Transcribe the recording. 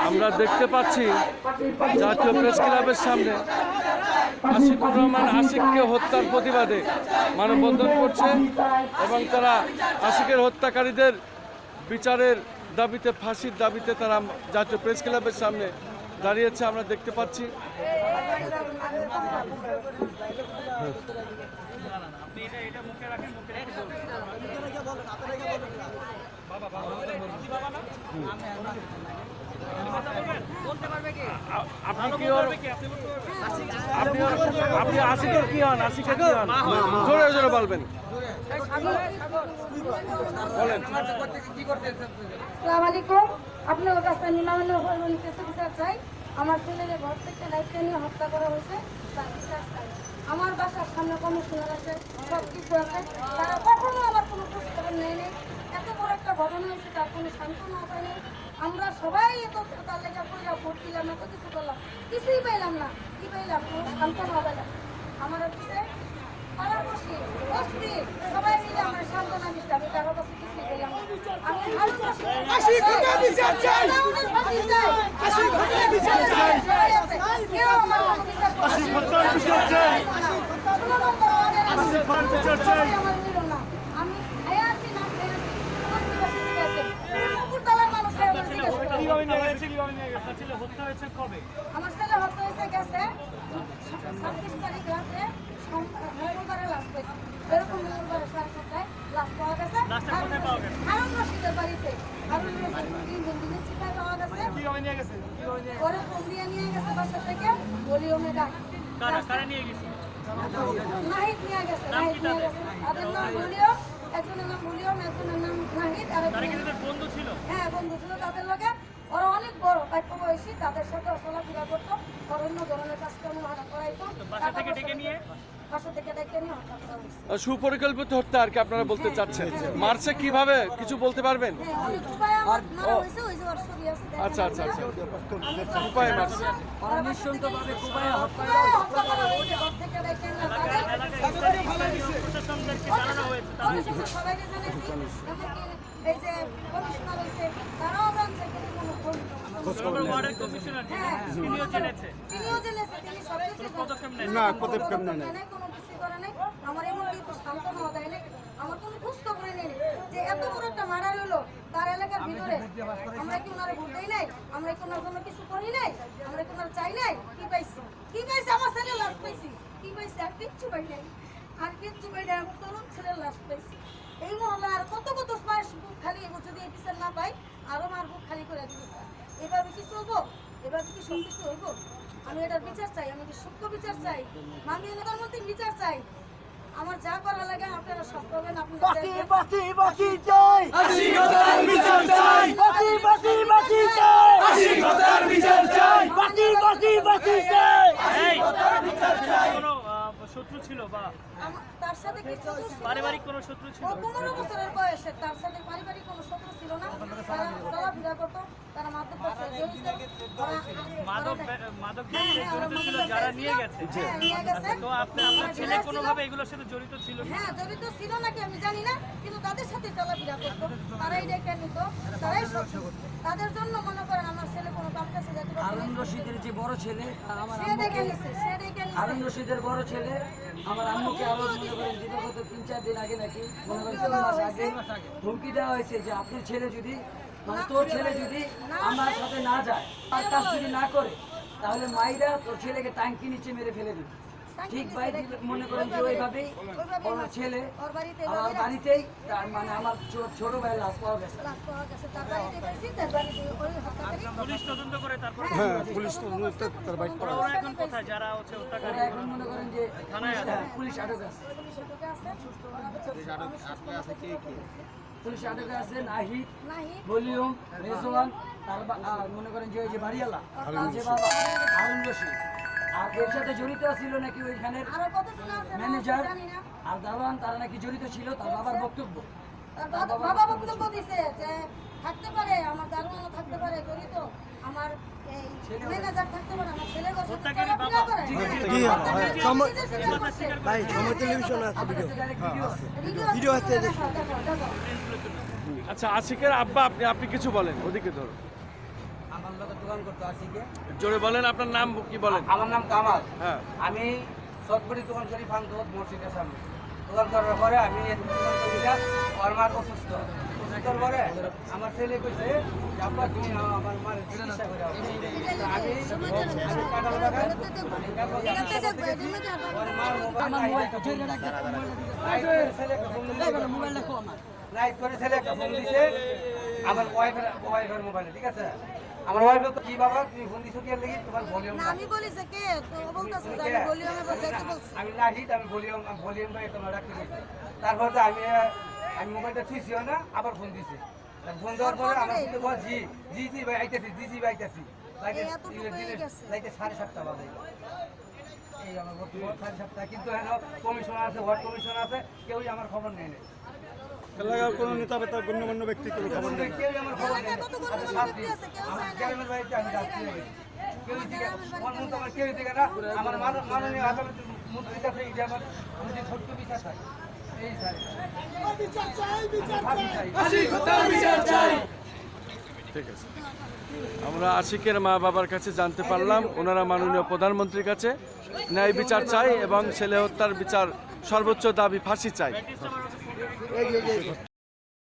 আমরা দেখতে পাচ্ছি জাতীয় প্রেস ক্লাবের সামনে আশিকুর রহমান আশিককে হত্যার প্রতিবাদে মানববন্ধন করছে এবং তারা আশিকের হত্যাকারীদের বিচারের দাবিতে, ফাঁসির দাবিতে তারা জাতীয় প্রেস ক্লাবের সামনে দাঁড়িয়েছে আমরা দেখতে পাচ্ছি। আপনি আশিকের কি হন? আশিকের কি হন? জোরে জোরে বলবেন। আসসালামু আলাইকুম। আপনার কাছে নিম্ন বিচার চাই। আমার ছেলের ঘর থেকে দায়িত্ব নিয়ে হত্যা করা হয়েছে, তার বিচার চাই। আমার বাসার সামনে কমিশনার আছে, সব কিছু আছে, তারা কখনো আমার কোনো খোঁজখবর নেয়নি। এত বড় একটা ঘটনা হয়েছে, তার কোনো সান্ত্বনা হয়নি। আমরা সবাই এত তার লেগে পড়লাম, ভোট দিলাম, এত কিছু করলাম, কিছুই পাইলাম না। কি পাইলাম? কোনো সান্ত্বনা হবে না। আমার হচ্ছে পাড়াপড়শি, বস্তি সবাই মিলে আমার সান্ত্বনা দিচ্ছে। আমি কারো কাছে কিছুই পেলাম না। আমি আমার ছেলে হত্যা হয়েছে গেছে 26 তারিখ রাতে, মঙ্গলবারে লাশ পেয়েছে। এরকম মঙ্গলবারে 7:30টায় লাশ পাওয়া গেছে হারুন রশিদের বাড়িতে। হারুন রশিদ 3 দিনের চিকায় পাওয়া গেছে। পরে কমরিয়া নিয়ে গেছে বাসা থেকে, বলিওমে ডাক নাহিদ নিয়ে গেছে। তাদের নাম বলিও, একজনের নাম বলিওম, একজনের নাম নাহিদ। আর বন্ধু ছিল, হ্যাঁ বন্ধু ছিল তাদের লগে। ওরা অনেক বড় প্রাপ্য বয়সী, তাদের সাথে চলাফেরা করতো, অন্য ধরনের কাজকর্ম করাইতো। বাসা থেকে ডেকে নিয়ে হত্যা করা হয়েছে। সুপরিকল্পিত হত্যা আর কি আপনারা বলতে চাচ্ছেন? মারছে কিভাবে কিছু বলতে পারবেন? আচ্ছা আচ্ছা আচ্ছা, উপায় মারছে। এই যে কমিশনার হয়েছে, তারাও জানছে কিন্তু কোনো খোঁজ তিনিও জেনেছে, তিনি সব কিছু কোনো কিছু করে নাই। আমার এমন কিন্তু সান্ত্বনা দেয় নাই, আমার কোনো খোঁজ খবর নেই যে এত বড় একটা মার্ডার হলো তার এলাকার ভিতরে। আমরা কি ওনারা ভোট দেই নাই? আমরা কি ওনার জন্য কিছু করি নাই? আমরা কি ওনারা চাই নাই? কি পাইছি? কি পাইছি? আমার ছেলে লাশ পাইছি। কি পাইছি? আর কিচ্ছু পাই নাই, আর কিচ্ছু পাই নাই। আমার তরুণ ছেলের লাশ পাইছি। এই মহল্লা আর কত কত মাস বুক খালি, যদি এই বিচার না পাই আরো মার বুক খালি করে দিব। এভাবে কি চলবো? এভাবে কি সব কিছু হইব? আমি এটার বিচার চাই, আমি কি সত্য বিচার চাই, মাননীয় প্রধানমন্ত্রী বিচার চাই। আমার যা করা লাগে আপনারা সব করবেন। শত্রু ছিল বা তার সাথে পারিবারিক কোনো শত্রু ছিল? 15 বছরের বয়সে তার সাথে পারিবারিক কোনো শত্রু ছিল না। তারা চলাফেরা করতো, তারা মাদক জড়িত ছিল, যারা নিয়ে গেছে। তো আপনার ছেলে কোনোভাবে এগুলোর সাথে জড়িত ছিল? হ্যাঁ জড়িত ছিল নাকি আমি জানি না, কিন্তু তাদের সাথে চলাফেরা করতো, তারাই ডেকে নিত, তারাই সব। তাদের জন্য মনে করেন আমার ছেলে কোনো কাম কাছে যেতে পারে। হারুন রশিদের যে বড় ছেলে, আমার সে ডেকে নিছে, সে ডেকে নিছে। হারুন রশিদের বড় ছেলে আমার আম্মুকে আরো মনে করেন বিগত 3-4 দিন আগে নাকি মনে করেন 3 মাস আগে হুমকি দেওয়া হয়েছে যে আপনার ছেলে যদি, মানে তোর ছেলে যদি আমার সাথে না যায়, তার কাজ যদি না করে, তাহলে মাইরা তোর ছেলেকে টাঙ্কি নিচে মেরে ফেলে দিবে। ঠিক ভাই মনে করেন যে ওইভাবেই আমার ছেলে আমার বাড়িতেই, মানে আমার ছোট ভাইয়ের লাশ পাওয়া গেছে। পুলিশ তদন্ত করে তারপর পুলিশ তদন্ত তার বাইক করা ওরা এখন কোথায়? যারা হচ্ছে হত্যাকারী এখন মনে করেন যে থানায় আছে, পুলিশ আটকে আছে। পুলিশ আটকে আছে নাহিদ, ভলিউম, রেজওয়ান, তার মনে করেন যে ওই যে বাড়িওয়ালা, যে বাবা হারুন রশিদ। আর এর সাথে জড়িত ছিল নাকি ওইখানের ম্যানেজার আর দারোয়ান, তারা নাকি জড়িত ছিল। তার বাবার বক্তব্য, বাবা বক্তব্য দিছে যে থাকতে পারে, আমার দারোয়ানও থাকতে পারে জড়িত, আমার ম্যানেজার থাকতে পারে, আমার ছেলে ভাই সময় টেলিভিশন আছে, ভিডিও আছে। আচ্ছা আশিকের আব্বা, আপনি কিছু বলেন, ওদিকে ধরো। আমার লোকের দোকান করতো আশিকে। জোরে বলেন আপনার নাম কি বলেন? আমার নাম কামাল। হ্যাঁ আমি সৎপুরি দোকান করি ফান্ডত মসজিদের সামনে। দোকান করার পরে আমি দোকান করি না, আমার মা অসুস্থ। অসুস্থর পরে আমার ছেলে কইছে যে আব্বা তুমি আমার মার চিকিৎসা করে দাও। তো আমি কাটাল বাগান আমার মার মোবাইল লাইট করে ছেলে একটা ফোন দিছে আমার ওয়াইফের মোবাইলে, ঠিক আছে? আমার ওয়াইফ তো কি বাবা তুমি ফোন দিছো কি লাগি তোমার ভলিউম না আমি বলি যে কে তো ও বলতাছে যে আমি ভলিউমে বাজাইতে বলছি আমি নাহি আমি ভলিউম ভাই তোমার রাখতে বলছি। তারপর তো আমি মোবাইলটা থুইছিও না, আবার ফোন দিছি। ফোন দেওয়ার পরে আমার ছেলে বল জি জি জি ভাই আইতাছি, জি জি ভাই আইতাছি। লাইটে 7:30 বাজে। এই আমার বর্তমান 7:30, কিন্তু এখন কমিশনার আছে, ওয়ার্ড কমিশনার আছে, কেউই আমার খবর নেয় না। এলাকার কোনো নেতা বা তার গণ্যমান্য ব্যক্তি কোনো খবর নেই। কেউই আমার খবর নেয় না। কত গণ্যমান্য ব্যক্তি আছে, কেউ আমার চায় না। গ্রামের বাড়িতে আমি যাচ্ছি না। কেউই দিকে আমার মতো আমার কেউই দিকে না। আমার মাননীয় আদালতের মন্ত্রী কাছে এই যে আমার যে ছোট্ট বিচার চাই এই চাই ঠিক আছে। আমরা আশিকের মা বাবার কাছে জানতে পারলাম ওনারা মাননীয় প্রধানমন্ত্রীর কাছে ন্যায় বিচার চাই এবং ছেলে হত্যার বিচার সর্বোচ্চ দাবি ফাঁসি চাই।